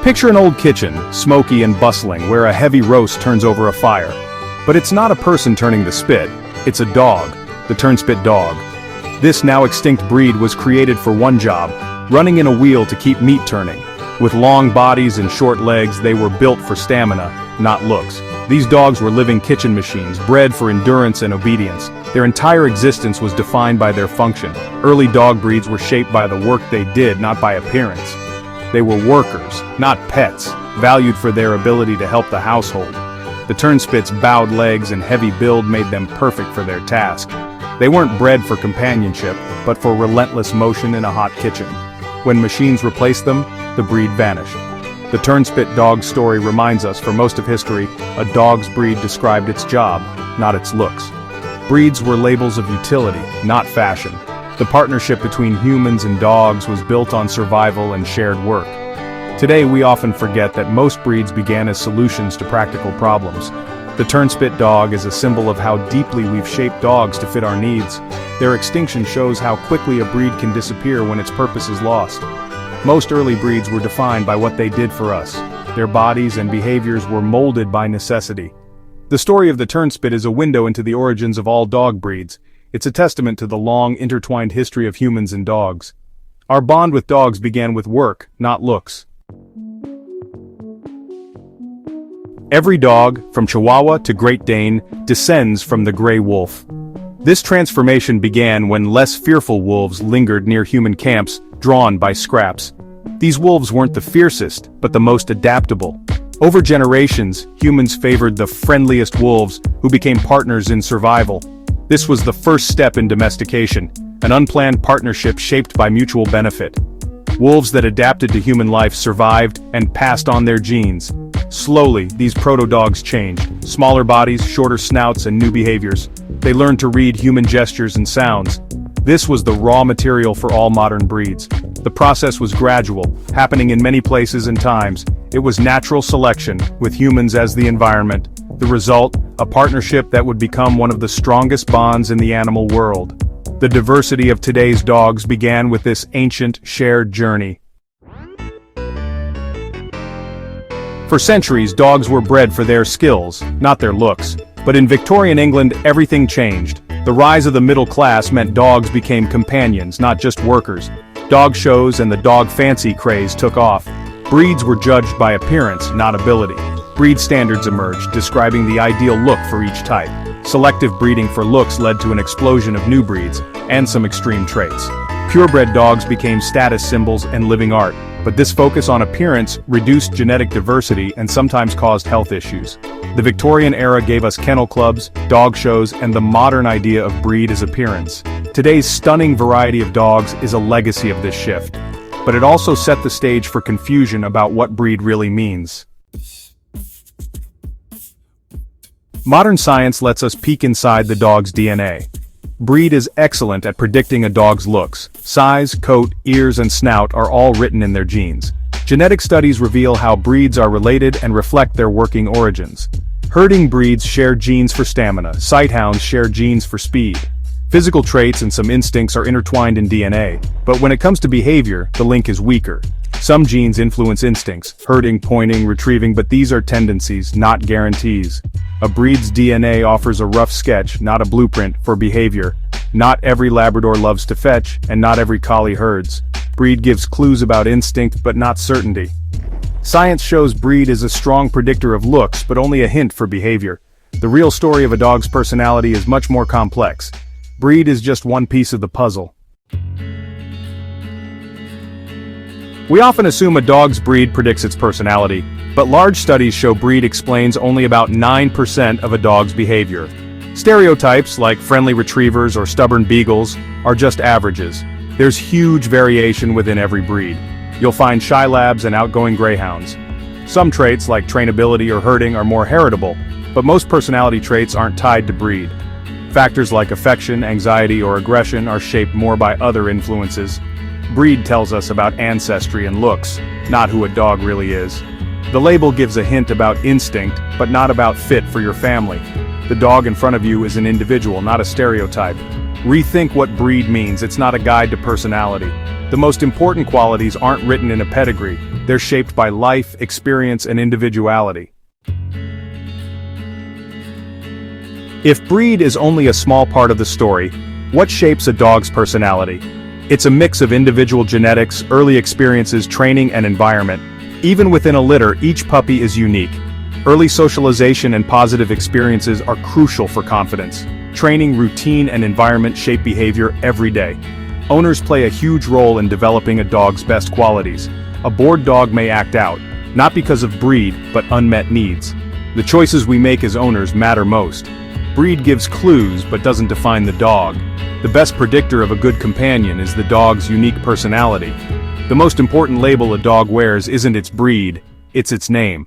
Picture an old kitchen, smoky and bustling, where a heavy roast turns over a fire. But it's not a person turning the spit, it's a dog, the turnspit dog. This now extinct breed was created for one job, running in a wheel to keep meat turning. With long bodies and short legs, they were built for stamina, not looks. These dogs were living kitchen machines, bred for endurance and obedience. Their entire existence was defined by their function. Early dog breeds were shaped by the work they did, not by appearance. They were workers, not pets, valued for their ability to help the household. The turnspits' bowed legs and heavy build made them perfect for their task. They weren't bred for companionship, but for relentless motion in a hot kitchen. When machines replaced them, the breed vanished. The turnspit dog story reminds us, for most of history, a dog's breed described its job, not its looks. Breeds were labels of utility, not fashion. The partnership between humans and dogs was built on survival and shared work. Today we often forget that most breeds began as solutions to practical problems. The turnspit dog is a symbol of how deeply we've shaped dogs to fit our needs. Their extinction shows how quickly a breed can disappear when its purpose is lost. Most early breeds were defined by what they did for us. Their bodies and behaviors were molded by necessity. The story of the turnspit is a window into the origins of all dog breeds. It's a testament to the long, intertwined history of humans and dogs. Our bond with dogs began with work, not looks. Every dog, from Chihuahua to Great Dane, descends from the gray wolf. This transformation began when less fearful wolves lingered near human camps, drawn by scraps. These wolves weren't the fiercest, but the most adaptable. Over generations, humans favored the friendliest wolves, who became partners in survival. This was the first step in domestication, an unplanned partnership shaped by mutual benefit. Wolves that adapted to human life survived and passed on their genes. Slowly, these proto-dogs changed. Smaller bodies, shorter snouts, and new behaviors. They learned to read human gestures and sounds. This was the raw material for all modern breeds. The process was gradual, happening in many places and times. It was natural selection, with humans as the environment. The result, a partnership that would become one of the strongest bonds in the animal world. The diversity of today's dogs began with this ancient, shared journey. For centuries, dogs were bred for their skills, not their looks. But in Victorian England, everything changed. The rise of the middle class meant dogs became companions, not just workers. Dog shows and the dog fancy craze took off. Breeds were judged by appearance, not ability. Breed standards emerged, describing the ideal look for each type. Selective breeding for looks led to an explosion of new breeds, and some extreme traits. Purebred dogs became status symbols and living art, but this focus on appearance reduced genetic diversity and sometimes caused health issues. The Victorian era gave us kennel clubs, dog shows, and the modern idea of breed as appearance. Today's stunning variety of dogs is a legacy of this shift, but it also set the stage for confusion about what breed really means. Modern science lets us peek inside the dog's DNA. Breed is excellent at predicting a dog's looks. Size, coat, ears, and snout are all written in their genes. Genetic studies reveal how breeds are related and reflect their working origins. Herding breeds share genes for stamina, sighthounds share genes for speed. Physical traits and some instincts are intertwined in DNA, but when it comes to behavior, the link is weaker. Some genes influence instincts, herding, pointing, retrieving, but these are tendencies, not guarantees. A breed's DNA offers a rough sketch, not a blueprint, for behavior. Not every Labrador loves to fetch, and not every collie herds. Breed gives clues about instinct, but not certainty. Science shows breed is a strong predictor of looks, but only a hint for behavior. The real story of a dog's personality is much more complex. Breed is just one piece of the puzzle. We often assume a dog's breed predicts its personality, but large studies show breed explains only about 9% of a dog's behavior. Stereotypes, like friendly retrievers or stubborn beagles, are just averages. There's huge variation within every breed. You'll find shy labs and outgoing greyhounds. Some traits, like trainability or herding, are more heritable, but most personality traits aren't tied to breed. Factors like affection, anxiety, or aggression are shaped more by other influences. Breed tells us about ancestry and looks, not who a dog really is. The label gives a hint about instinct, but not about fit for your family. The dog in front of you is an individual, not a stereotype. Rethink what breed means. It's not a guide to personality. The most important qualities aren't written in a pedigree, they're shaped by life, experience, and individuality. If breed is only a small part of the story, what shapes a dog's personality? It's a mix of individual genetics, early experiences, training, and environment. Even within a litter, each puppy is unique. Early socialization and positive experiences are crucial for confidence. Training, routine, and environment shape behavior every day. Owners play a huge role in developing a dog's best qualities. A bored dog may act out, not because of breed, but unmet needs. The choices we make as owners matter most. Breed gives clues but doesn't define the dog. The best predictor of a good companion is the dog's unique personality. The most important label a dog wears isn't its breed, it's its name.